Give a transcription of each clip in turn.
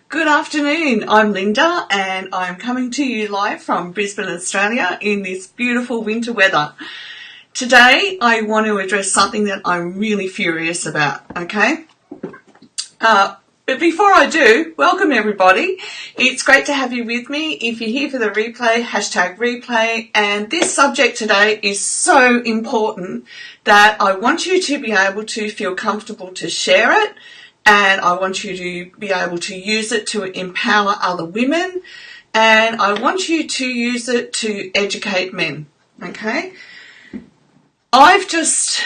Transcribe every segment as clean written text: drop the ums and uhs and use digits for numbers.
Good afternoon, I'm Linda and I'm coming to you live from Brisbane, Australia in this beautiful winter weather. Today I want to address something that I'm really furious about, okay? But before I do, welcome everybody. It's great to have you with me. If you're here for the replay, #replay, and this subject today is so important that I want you to be able to feel comfortable to share it. And I want you to be able to use it to empower other women. And I want you to use it to educate men. Okay? I've just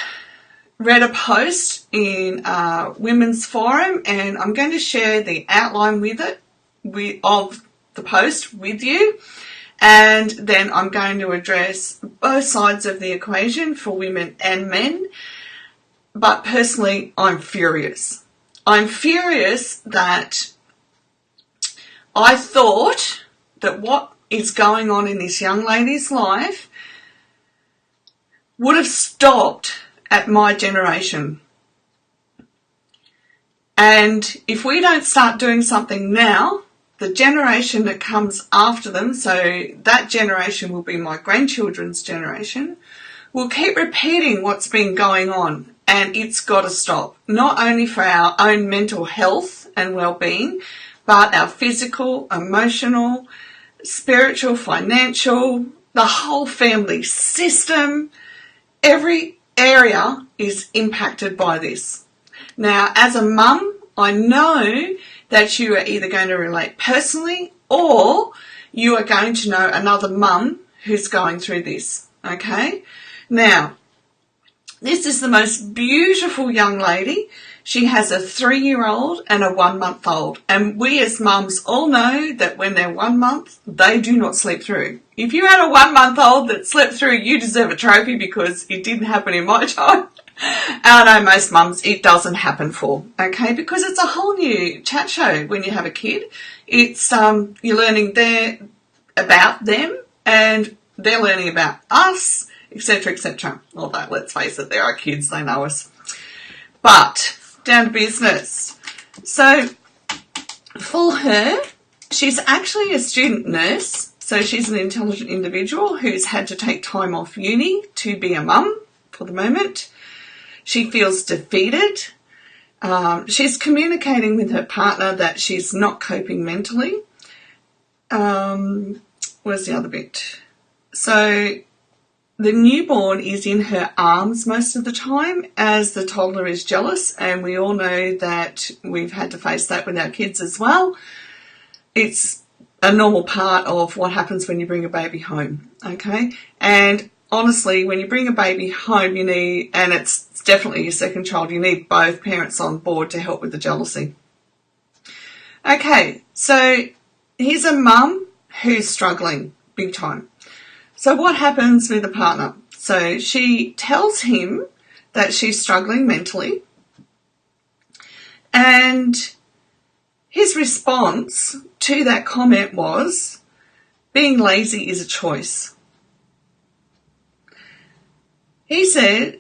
read a post in Women's Forum, and I'm going to share the outline of the post with you. And then I'm going to address both sides of the equation for women and men. But personally, I'm furious. I'm furious that I thought that what is going on in this young lady's life would have stopped at my generation. And if we don't start doing something now, the generation that comes after them, so that generation will be my grandchildren's generation, will keep repeating what's been going on. And it's got to stop, not only for our own mental health and well-being, but our physical, emotional, spiritual, financial, the whole family system. Every area is impacted by this. Now, as a mum, I know that you are either going to relate personally or you are going to know another mum who's going through this, okay? Now, this is the most beautiful young lady. She has a 3-year-old and a 1-month-old. And we as mums all know that when they're 1 month, they do not sleep through. If you had a 1-month-old that slept through, you deserve a trophy because it didn't happen in my time. I know most mums it doesn't happen for, okay? Because it's a whole new chat show when you have a kid. It's you're learning about them and they're learning about us, etc., etc. Although, let's face it, they're our kids, they know us. But, down to business. So, for her, she's actually a student nurse, so she's an intelligent individual who's had to take time off uni to be a mum for the moment. She feels defeated. She's communicating with her partner that she's not coping mentally. Where's the other bit? So, the newborn is in her arms most of the time as the toddler is jealous, and we all know that we've had to face that with our kids as well. It's a normal part of what happens when you bring a baby home, okay? And honestly, when you bring a baby home, you need, and it's definitely your second child, you need both parents on board to help with the jealousy. Okay, so here's a mum who's struggling big time. So what happens with the partner? So she tells him that she's struggling mentally, and his response to that comment was, being lazy is a choice. He said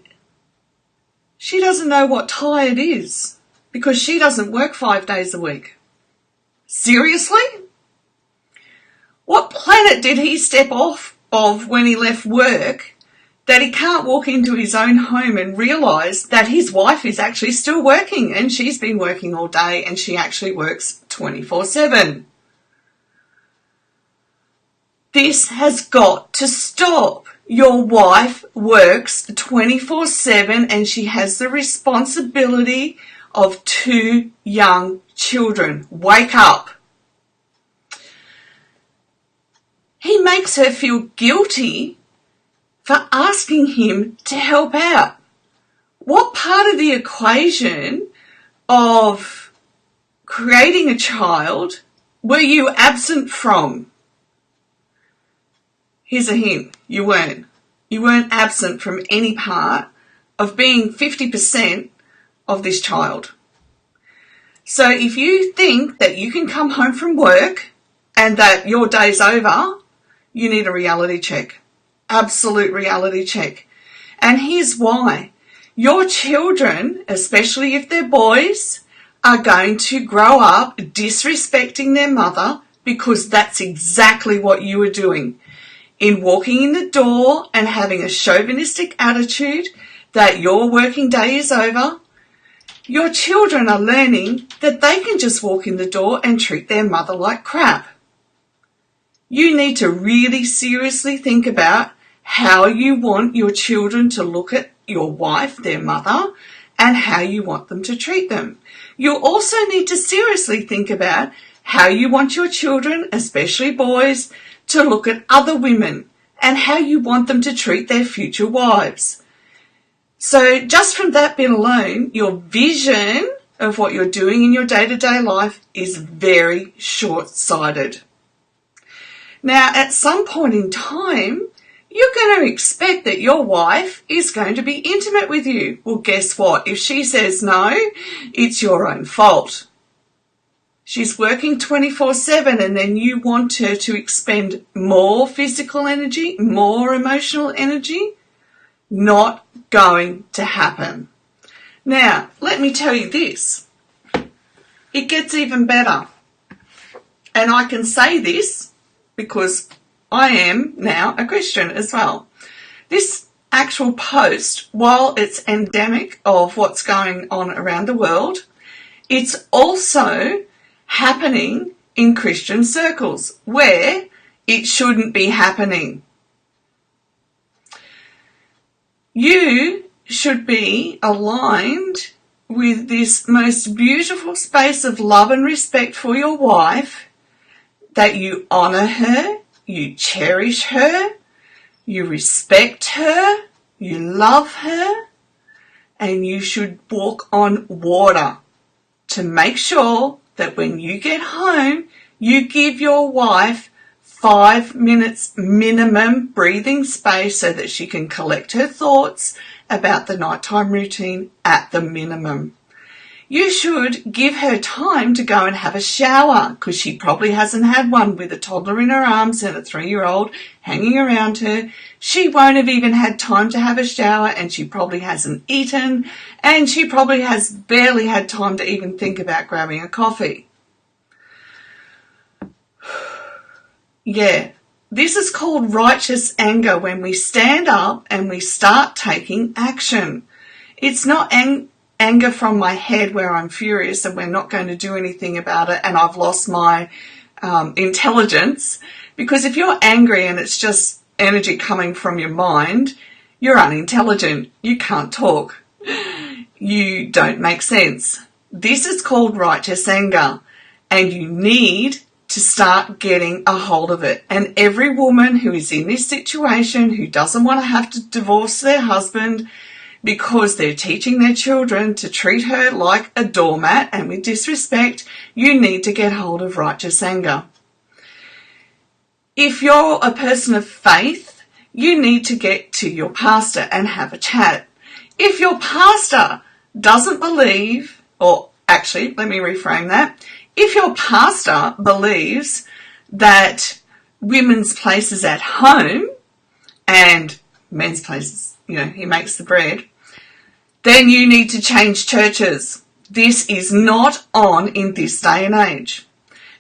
she doesn't know what tired is because she doesn't work 5 days a week. Seriously? What planet did he step off of when he left work that he can't walk into his own home and realise that his wife is actually still working and she's been working all day and she actually works 24/7. This has got to stop. Your wife works 24/7 and she has the responsibility of 2 young children. Wake up. He makes her feel guilty for asking him to help out. What part of the equation of creating a child were you absent from? Here's a hint. You weren't. You weren't absent from any part of being 50% of this child. So if you think that you can come home from work and that your day's over, you need a reality check. Absolute reality check. And here's why. Your children, especially if they're boys, are going to grow up disrespecting their mother because that's exactly what you are doing. In walking in the door and having a chauvinistic attitude that your working day is over, your children are learning that they can just walk in the door and treat their mother like crap. You need to really seriously think about how you want your children to look at your wife, their mother, and how you want them to treat them. You also need to seriously think about how you want your children, especially boys, to look at other women and how you want them to treat their future wives. So just from that bit alone, your vision of what you're doing in your day-to-day life is very short-sighted. Now, at some point in time, you're going to expect that your wife is going to be intimate with you. Well, guess what? If she says no, it's your own fault. She's working 24/7 and then you want her to expend more physical energy, more emotional energy. Not going to happen. Now, let me tell you this. It gets even better. And I can say this because I am now a Christian as well. This actual post, while it's endemic of what's going on around the world, it's also happening in Christian circles where it shouldn't be happening. You should be aligned with this most beautiful space of love and respect for your wife, that you honour her, you cherish her, you respect her, you love her, and you should walk on water to make sure that when you get home, you give your wife 5 minutes minimum breathing space so that she can collect her thoughts about the nighttime routine at the minimum. You should give her time to go and have a shower because she probably hasn't had one with a toddler in her arms and a 3-year-old hanging around her. She won't have even had time to have a shower and she probably hasn't eaten and she probably has barely had time to even think about grabbing a coffee. Yeah, this is called righteous anger when we stand up and we start taking action. It's not anger from my head where I'm furious and we're not going to do anything about it and I've lost my intelligence, because if you're angry and it's just energy coming from your mind, you're unintelligent. You can't talk. You don't make sense. This is called righteous anger and you need to start getting a hold of it. And every woman who is in this situation, who doesn't want to have to divorce their husband because they're teaching their children to treat her like a doormat and with disrespect, you need to get hold of righteous anger. If you're a person of faith, you need to get to your pastor and have a chat. If your pastor doesn't believe, or actually, let me reframe that. If your pastor believes that women's place is at home and men's place is, he makes the bread, then you need to change churches. This is not on in this day and age.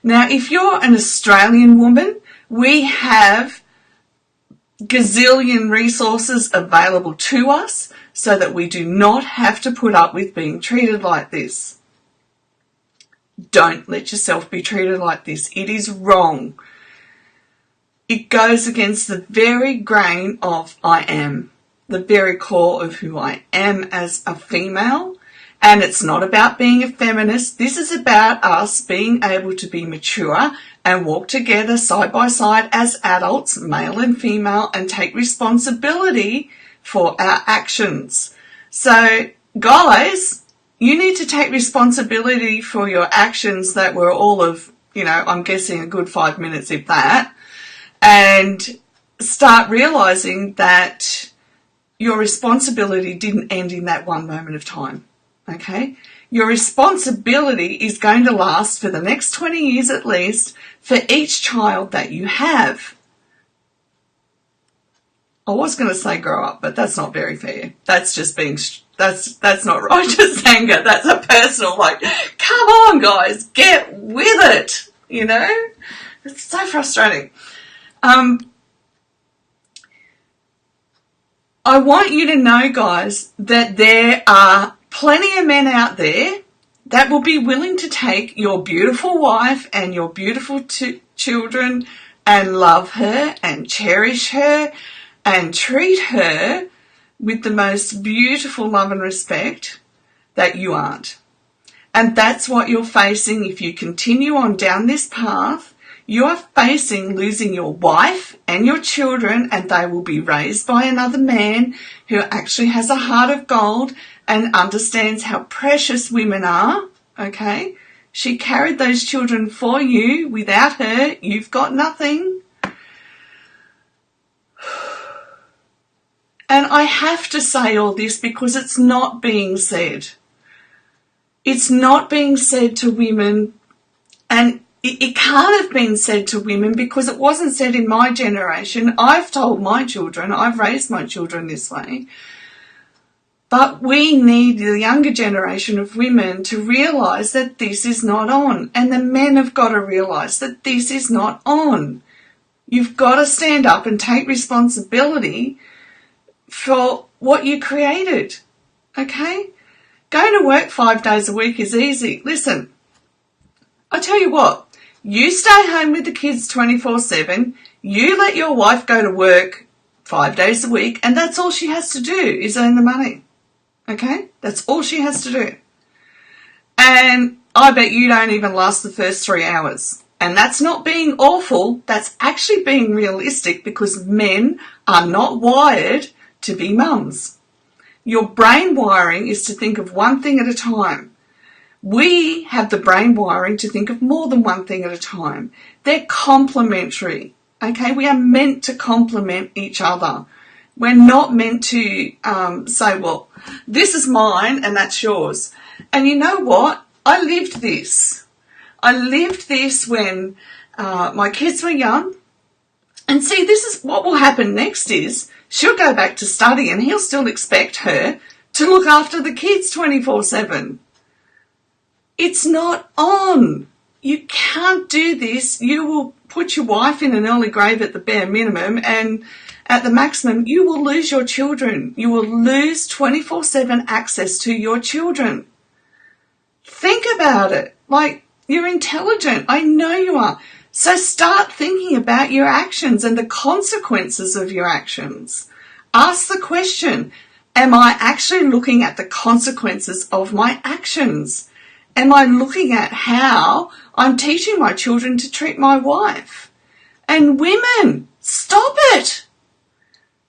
Now, if you're an Australian woman, we have gazillion resources available to us so that we do not have to put up with being treated like this. Don't let yourself be treated like this. It is wrong. It goes against the very grain of I am, the very core of who I am as a female. And it's not about being a feminist. This is about us being able to be mature and walk together side by side as adults, male and female, and take responsibility for our actions. So, guys, you need to take responsibility for your actions that were all of, I'm guessing a good 5 minutes, if that, and start realizing that your responsibility didn't end in that one moment of time, okay? Your responsibility is going to last for the next 20 years at least for each child that you have. I was going to say grow up, but that's not very fair. That's just being That's not righteous anger. That's a personal, like, come on, guys, get with it. You know, it's so frustrating. I want you to know, guys, that there are plenty of men out there that will be willing to take your beautiful wife and your beautiful children and love her and cherish her and treat her with the most beautiful love and respect that you aren't. And that's what you're facing if you continue on down this path. You are facing losing your wife and your children, and they will be raised by another man who actually has a heart of gold and understands how precious women are, okay? She carried those children for you. Without her, you've got nothing. And I have to say all this because it's not being said. It's not being said to women, and it can't have been said to women because it wasn't said in my generation. I've told my children, I've raised my children this way. But we need the younger generation of women to realise that this is not on. And the men have got to realise that this is not on. You've got to stand up and take responsibility for what you created, okay? Going to work 5 days a week is easy. Listen, I tell you what, you stay home with the kids 24/7, you let your wife go to work 5 days a week, and that's all she has to do is earn the money, okay? That's all she has to do. And I bet you don't even last the first 3 hours. And that's not being awful, that's actually being realistic because men are not wired to be mums. Your brain wiring is to think of one thing at a time. We have the brain wiring to think of more than one thing at a time. They're complementary, okay? We are meant to complement each other. We're not meant to say, well, this is mine and that's yours. And you know what? I lived this. I lived this when my kids were young. And see, this is what will happen next is she'll go back to study and he'll still expect her to look after the kids 24/7. It's not on. You can't do this. You will put your wife in an early grave at the bare minimum, and at the maximum, you will lose your children. You will lose 24/7 access to your children. Think about it. Like, you're intelligent. I know you are. So start thinking about your actions and the consequences of your actions. Ask the question, am I actually looking at the consequences of my actions? Am I looking at how I'm teaching my children to treat my wife? And women, stop it.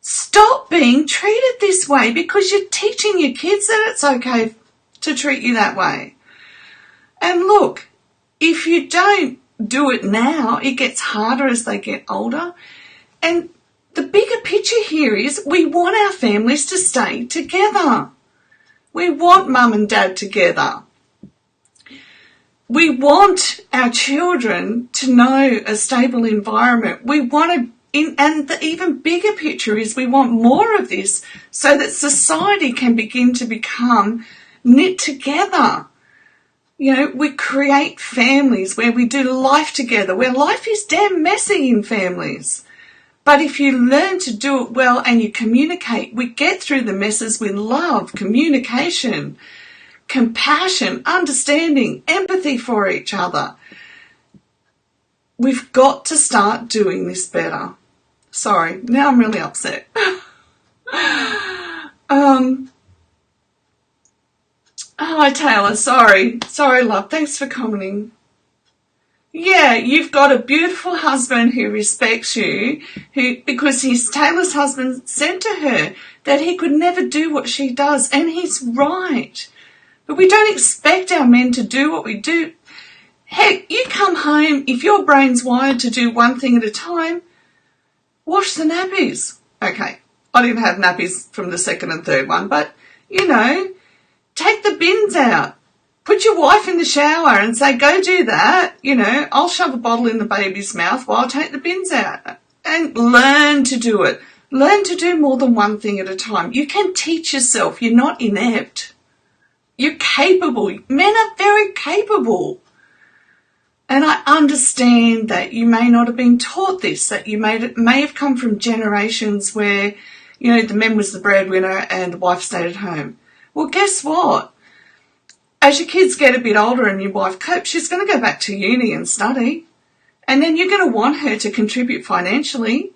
Stop being treated this way because you're teaching your kids that it's okay to treat you that way. And look, if you don't do it now, it gets harder as they get older. And the bigger picture here is we want our families to stay together. We want mum and dad together. We want our children to know a stable environment. We want to, and the even bigger picture is we want more of this so that society can begin to become knit together. You know, we create families where we do life together, where life is damn messy in families. But if you learn to do it well and you communicate, we get through the messes with love, communication, compassion, understanding, empathy for each other. We've got to start doing this better. Sorry, now I'm really upset. Hi Taylor, sorry, love, thanks for commenting. Yeah, you've got a beautiful husband who respects you, because Taylor's husband said to her that he could never do what she does, and he's right. But we don't expect our men to do what we do. Heck, you come home, if your brain's wired to do one thing at a time, wash the nappies. Okay, I didn't have nappies from the second and third one, but, you know, take the bins out. Put your wife in the shower and say, go do that. You know, I'll shove a bottle in the baby's mouth while I take the bins out. And learn to do it. Learn to do more than one thing at a time. You can teach yourself. You're not inept. You're capable. Men are very capable. And I understand that you may not have been taught this, that you may have come from generations where, you know, the man was the breadwinner and the wife stayed at home. Well, guess what? As your kids get a bit older and your wife copes, she's going to go back to uni and study. And then you're going to want her to contribute financially.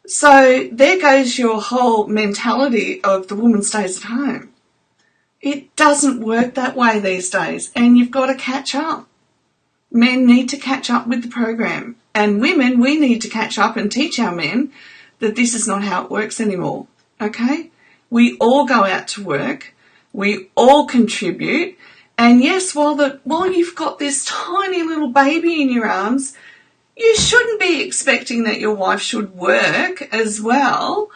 So there goes your whole mentality of the woman stays at home. It doesn't work that way these days, and you've got to catch up. Men need to catch up with the program. And women, we need to catch up and teach our men that this is not how it works anymore. Okay? We all go out to work. We all contribute. And yes, while you've got this tiny little baby in your arms, you shouldn't be expecting that your wife should work as well.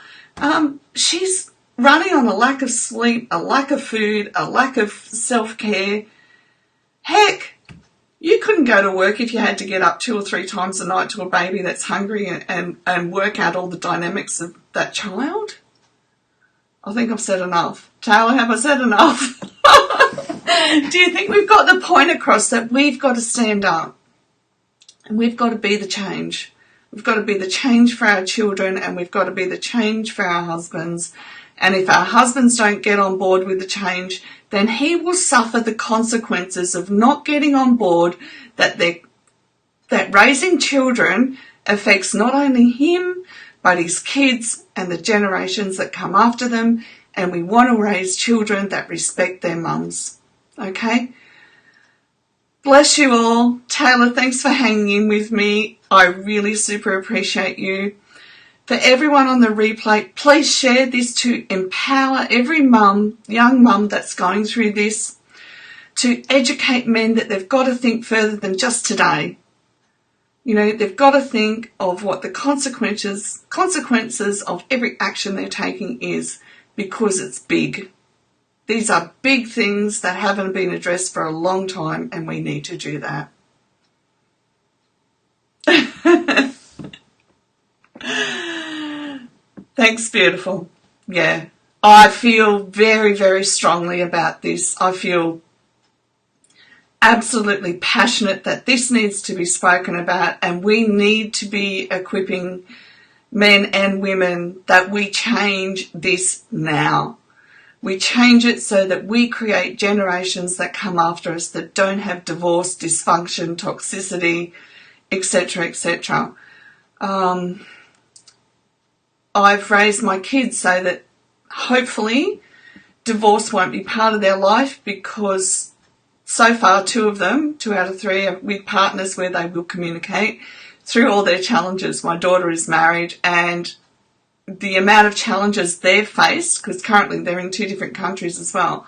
She's running on a lack of sleep, a lack of food, a lack of self-care. Heck, you couldn't go to work if you had to get up 2 or 3 times a night to a baby that's hungry and work out all the dynamics of that child. I think I've said enough. Taylor, have I said enough? Do you think we've got the point across that we've got to stand up? And we've got to be the change. We've got to be the change for our children, and we've got to be the change for our husbands. And if our husbands don't get on board with the change, then he will suffer the consequences of not getting on board, that raising children affects not only him, but his kids and the generations that come after them. And we want to raise children that respect their mums. Okay? Bless you all. Taylor, thanks for hanging in with me. I really super appreciate you. For everyone on the replay, please share this to empower every mum, young mum that's going through this, to educate men that they've got to think further than just today. You know, they've got to think of what the consequences of every action they're taking is, because it's big. These are big things that haven't been addressed for a long time, and we need to do that. Thanks, beautiful. Yeah, I feel very, very strongly about this. I feel absolutely passionate that this needs to be spoken about, and we need to be equipping men and women that we change this now. We change it so that we create generations that come after us that don't have divorce, dysfunction, toxicity, etc., etc. I've raised my kids so that hopefully divorce won't be part of their life, because so far 2 of them, 2 out of 3, are with partners where they will communicate through all their challenges. My daughter is married, and the amount of challenges they've faced, because currently they're in 2 different countries as well,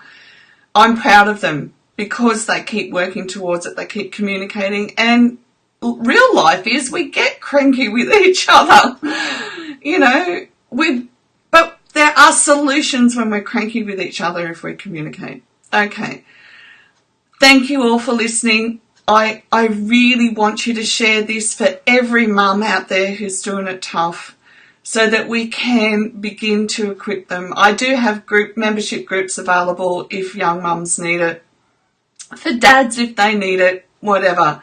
I'm proud of them because they keep working towards it, they keep communicating. And real life is we get cranky with each other, you know, but there are solutions when we're cranky with each other if we communicate. Okay, thank you all for listening. I really want you to share this for every mum out there who's doing it tough, so that we can begin to equip them. I do have membership groups available if young mums need it, for dads if they need it, whatever.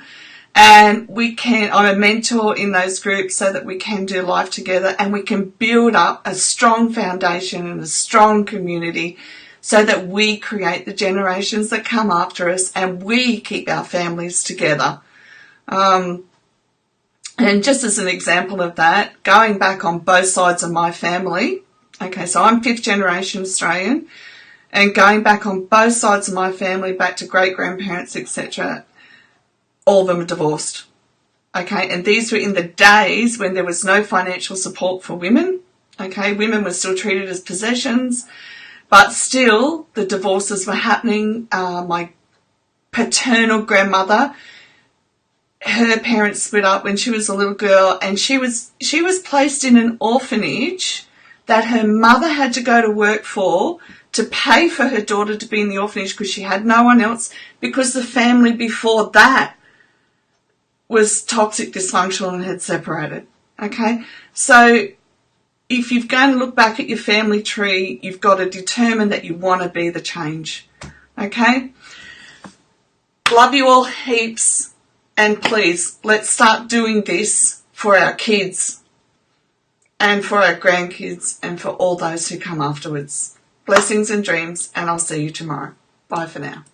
And I'm a mentor in those groups so that we can do life together, and we can build up a strong foundation and a strong community so that we create the generations that come after us, and we keep our families together. And just as an example of that, going back on both sides of my family, okay, so I'm 5th generation Australian, and going back on both sides of my family, back to great-grandparents, etc., all of them are divorced. Okay, and these were in the days when there was no financial support for women. Okay, women were still treated as possessions, but still the divorces were happening. My paternal grandmother, her parents split up when she was a little girl, and she was placed in an orphanage that her mother had to go to work for to pay for her daughter to be in the orphanage, because she had no one else, because the family before that was toxic, dysfunctional, and had separated. Okay, so if you're going to look back at your family tree, you've got to determine that you want to be the change. Okay? Love you all heaps, and please, let's start doing this for our kids and for our grandkids and for all those who come afterwards. Blessings and dreams, and I'll see you tomorrow. Bye for now.